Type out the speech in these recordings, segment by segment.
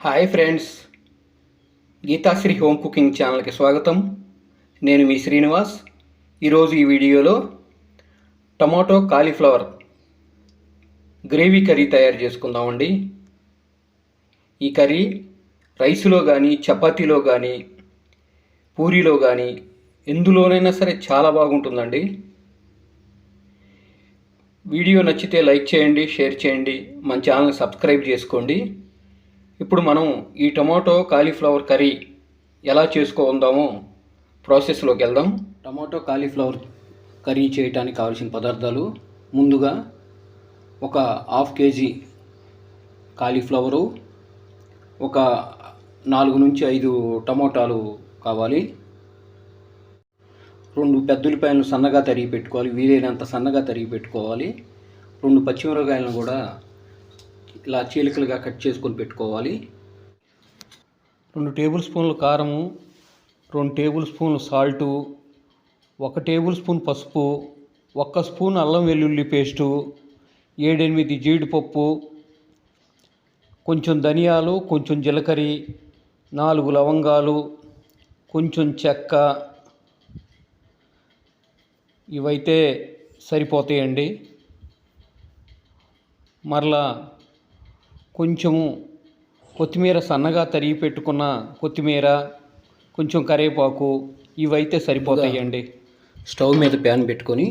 Hi friends, Geethasri home cooking ఛానల్కి స్వాగతం. నేను మీ శ్రీనివాస్. ఈరోజు ఈ వీడియోలో టమాటో కాలీఫ్లవర్ గ్రేవీ కర్రీ తయారు చేసుకుందామండి. ఈ కర్రీ రైస్లో కానీ, చపాతీలో కానీ, పూరీలో కానీ ఎందులోనైనా సరే చాలా బాగుంటుందండి. వీడియో నచ్చితే లైక్ చేయండి, షేర్ చేయండి, మన ఛానల్ని సబ్స్క్రైబ్ చేసుకోండి. ఇప్పుడు మనం ఈ టమాటో కాలీఫ్లవర్ కర్రీ ఎలా చేసుకుందామో ప్రాసెస్లోకి వెళ్దాం. టమాటో కాలీఫ్లవర్ కర్రీ చేయడానికి కావాల్సిన పదార్థాలు: ముందుగా ఒక హాఫ్ కేజీ కాలీఫ్లవరు, ఒక 4 నుంచి 5 టమోటాలు కావాలి, 2 పెద్ద ఉల్లిపాయలను సన్నగా తరిగి పెట్టుకోవాలి, వీలైనంత సన్నగా తరిగి పెట్టుకోవాలి, 2 పచ్చిమిరపకాయలను కూడా ఇలా చీలికలుగా కట్ చేసుకొని పెట్టుకోవాలి, 2 టేబుల్ స్పూన్లు కారము, 2 టేబుల్ స్పూన్లు సాల్టు, 1 టేబుల్ స్పూన్ పసుపు, 1 స్పూన్ అల్లం వెల్లుల్లి పేస్టు, 7-8 జీడిపప్పు, కొంచెం ధనియాలు, కొంచెం జీలకర్ర, 4 లవంగాలు, కొంచెం చెక్క. ఇవైతే సరిపోతాయండి. మరలా కొంచెము కొత్తిమీర, సన్నగా తరిగి పెట్టుకున్న కొత్తిమీర, కొంచెం కరివేపాకు, ఇవైతే సరిపోతాయండి. స్టవ్ మీద ప్యాన్ పెట్టుకొని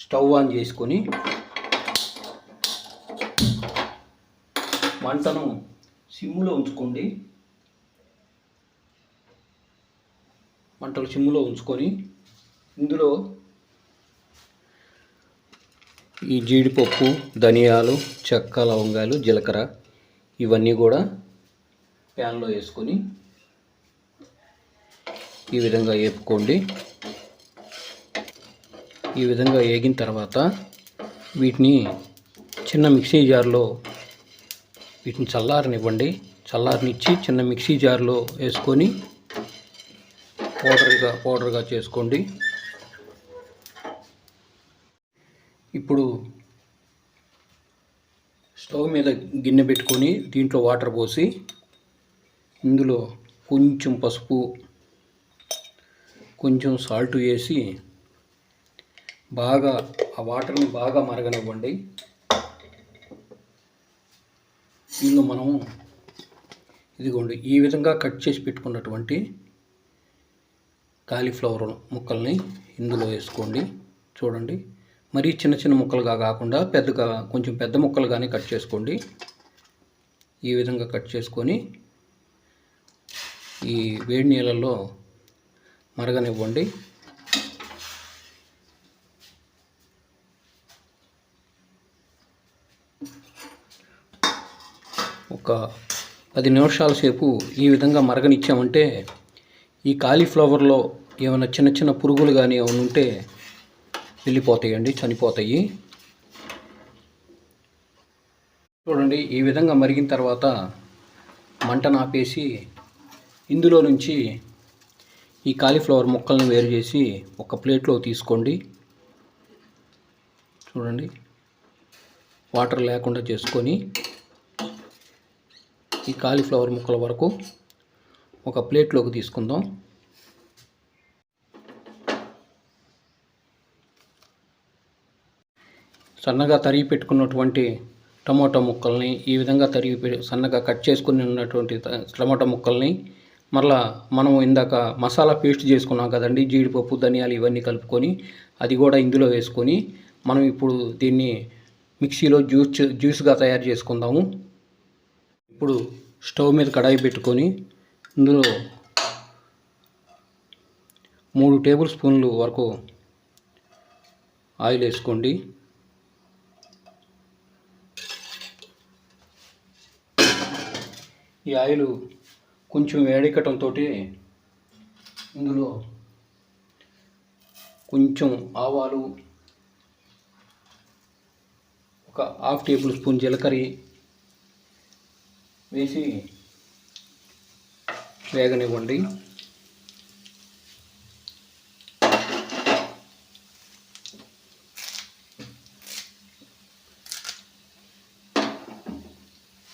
స్టవ్ ఆన్ చేసుకొని మంటను సిమ్లో ఉంచుకోండి. మంటలు సిమ్లో ఉంచుకొని ఇందులో ఈ జీడిపప్పు, ధనియాలు, చెక్క, లవంగాలు, జీలకర్ర ఇవన్నీ కూడా ప్యాన్లో వేసుకొని ఈ విధంగా వేపుకోండి. ఈ విధంగా వేగిన తర్వాత వీటిని చిన్న మిక్సీ జార్లో వీటిని చల్లారనివ్వండి. చల్లారనిచ్చి చిన్న మిక్సీ జార్లో వేసుకొని పౌడర్గా చేసుకోండి. ఇప్పుడు స్టవ్ మీద గిన్నె పెట్టుకొని దీంట్లో వాటర్ పోసి ఇందులో కొంచెం పసుపు, కొంచెం సాల్ట్ వేసి బాగా ఆ వాటర్ని బాగా మరగనివ్వండి. ఇందులో మనము ఇదిగోండి ఈ విధంగా కట్ చేసి పెట్టుకున్నటువంటి కాలీఫ్లవర్ ముక్కల్ని ఇందులో వేసుకోండి. చూడండి, మరీ చిన్న చిన్న ముక్కలుగా కాకుండా కొంచెం పెద్ద ముక్కలుగానే కట్ చేసుకోండి. ఈ విధంగా కట్ చేసుకొని ఈ వేడి నీళ్ళల్లో మరగనివ్వండి. ఒక 10 నిమిషాల సేపు ఈ విధంగా మరగనిచ్చామంటే ఈ కాలీఫ్లవర్లో ఏమైనా చిన్న చిన్న పురుగులు కానీ ఏమైనా ఉంటే వెళ్ళిపోతాయండి, చనిపోతాయి. చూడండి, ఈ విధంగా మరిగిన తర్వాత మంటను ఆపేసి ఇందులో నుంచి ఈ కాలీఫ్లవర్ ముక్కల్ని వేరు చేసి ఒక ప్లేట్లో తీసుకోండి. చూడండి, వాటర్ లేకుండా చేసుకొని ఈ కాలీఫ్లవర్ ముక్కల వరకు ఒక ప్లేట్లోకి తీసుకుందాం. సన్నగా తరిగి పెట్టుకున్నటువంటి టమాటో ముక్కల్ని ఈ విధంగా సన్నగా కట్ చేసుకుని ఉన్నటువంటి టమాటో ముక్కల్ని మరలా మనం ఇందాక మసాలా పేస్ట్ చేసుకున్నాం కదండి, జీడిపప్పు, ధనియాలు ఇవన్నీ కలుపుకొని అది కూడా ఇందులో వేసుకొని మనం ఇప్పుడు దీన్ని మిక్సీలో జ్యూస్గా తయారు చేసుకుందాము. ఇప్పుడు స్టవ్ మీద కడాయి పెట్టుకొని ఇందులో 3 టేబుల్ స్పూన్లు వరకు ఆయిల్ వేసుకోండి. ఈ ఆయిల్ కొంచెం వేడెక్కటంతో ఇందులో కొంచెం ఆవాలు, ఒక ½ టేబుల్ స్పూన్ జీలకర్ర వేసి వేగనివ్వండి.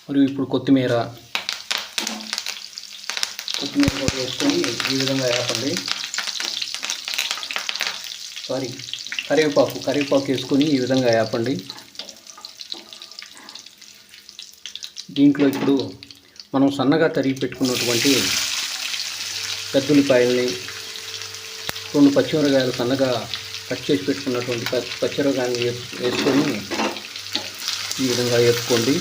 మరియు ఇప్పుడు కొత్తిమీర కూడా వేసుకొని ఈ విధంగా వేపండి. కరివేపాకు వేసుకొని ఈ విధంగా వేపండి. దీంట్లో ఇప్పుడు మనం సన్నగా తరిగి పెట్టుకున్నటువంటి పెద్దుల్లిపాయల్ని, 2 పచ్చిమిరకాయలు సన్నగా కట్ చేసి పెట్టుకున్నటువంటి పచ్చిమిరకాయలు వేసుకొని ఈ విధంగా వేసుకోండి.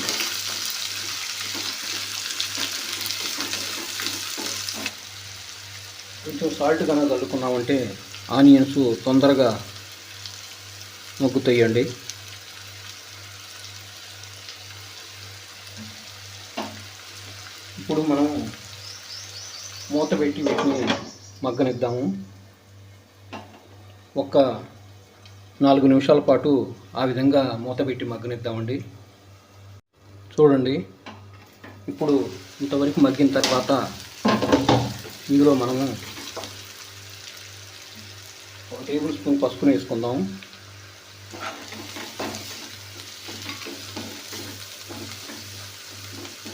కొంచెం సాల్ట్ కనుక చల్లుకున్నామంటే ఆనియన్స్ తొందరగా మగ్గుతాయండి. ఇప్పుడు మనం మూత పెట్టి వీటిని మగ్గనిద్దాము. ఒక 4 నిమిషాల పాటు ఆ విధంగా మూత పెట్టి మగ్గనిద్దామండి. చూడండి, ఇప్పుడు ఇంతవరకు మగ్గిన తర్వాత ఇందులో మనము 1 టేబుల్ స్పూన్ పసుపుని వేసుకుందాం.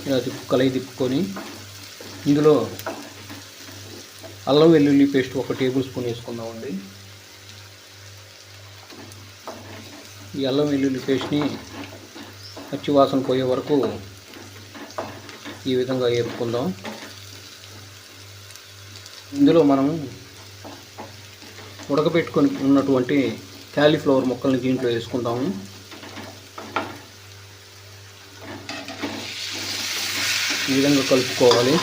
ఇలా తిప్పుకొని ఇందులో అల్లం వెల్లుల్లి పేస్ట్ 1 టేబుల్ స్పూన్ వేసుకుందామండి. ఈ అల్లం వెల్లుల్లి పేస్ట్ని పచ్చి వాసన పోయే వరకు ఈ విధంగా వేపుకుందాం. ఇందులో మనం ఉడకబెట్టుకొని ఉన్నటువంటి కాలీఫ్లవర్ ముక్కల్ని దీంట్లో వేసుకుందాము. ఈ విధంగా కలుపుకోవాలి.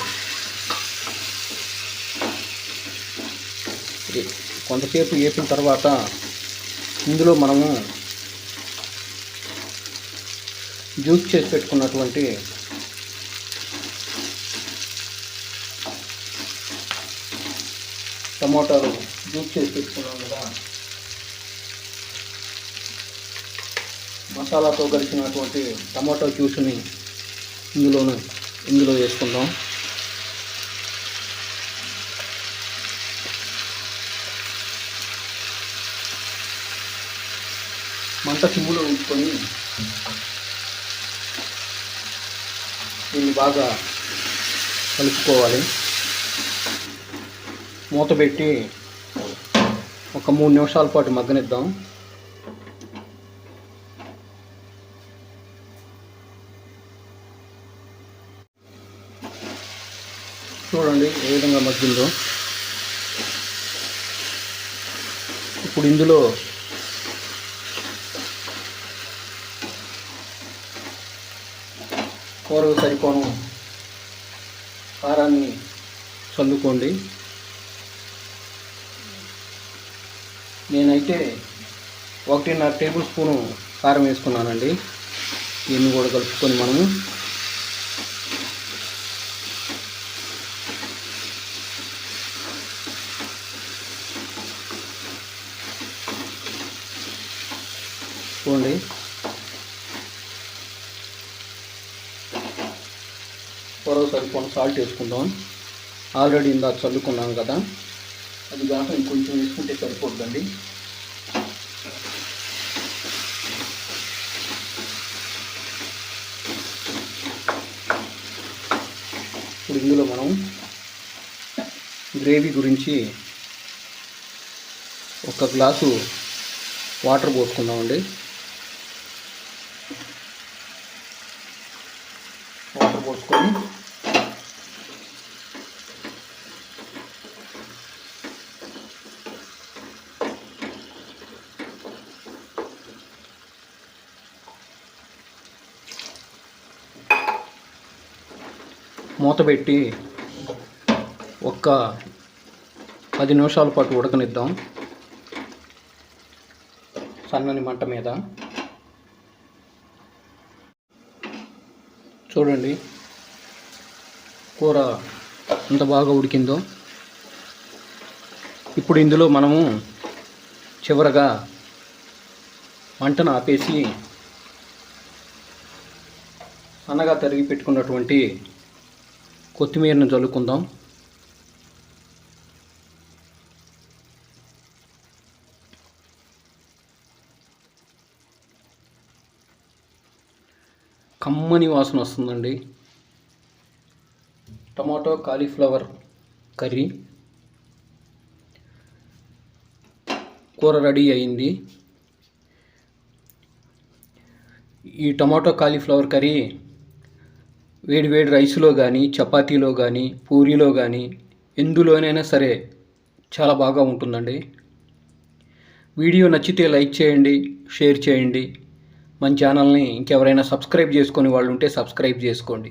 కొంతసేపు వేపిన తర్వాత ఇందులో మనము జ్యూస్ చేసి పెట్టుకున్నటువంటి టమోటాలు జ్యూస్ చేసి పెట్టుకున్నాం కదా, మసాలాతో కలిసినటువంటి టమాటో జ్యూస్ని ఇందులో వేసుకుందాం. మంట సిమ్ములో ఉంచుకొని దీన్ని బాగా కలుపుకోవాలి. మూత పెట్టి ఒక 3 నిమిషాల పాటు మగ్గనిద్దాం. చూడండి ఏ విధంగా మగ్గిందో. ఇప్పుడు ఇందులో కూరకు సరిపోను కారాన్ని చల్లుకోండి. నేనైతే 1.5 టేబుల్ స్పూను కారం వేసుకున్నానండి. దీన్ని కూడా కలుపుకొని మనము చూడండి కూరకు సరిపోను సాల్ట్ వేసుకుందాం. ఆల్రెడీ ఇందాక చల్లుకున్నాం కదా, అది కాక ఇంకొంచెం వేసుకుంటే సరిపోతుందండి. ఇప్పుడు ఇందులో మనం గ్రేవీ గురించి 1 గ్లాసు వాటర్ పోసుకుందామండి. వాటర్ పోసుకొని మూత పెట్టి ఒక 10 నిమిషాల పాటు ఉడకనిద్దాం సన్నని మంట మీద. చూడండి కూర ఎంత బాగా ఉడికిందో. ఇప్పుడు ఇందులో మనము చివరగా మంటను ఆపేసి సన్నగా తరిగి పెట్టుకున్నటువంటి కొత్తిమీరను చల్లుకుందాం. కమ్మని వాసన వస్తుందండి. టమాటో కాలీఫ్లవర్ కర్రీ కూర రెడీ అయింది. ఈ టమాటో కాలీఫ్లవర్ కర్రీ వేడి వేడి రైస్లో కానీ, చపాతీలో కానీ, పూరీలో కానీ ఎందులోనైనా సరే చాలా బాగా ఉంటుందండి. వీడియో నచ్చితే లైక్ చేయండి, షేర్ చేయండి. మన ఛానల్ని ఇంకెవరైనా సబ్స్క్రైబ్ చేసుకొని వాళ్ళు ఉంటే సబ్స్క్రైబ్ చేసుకోండి.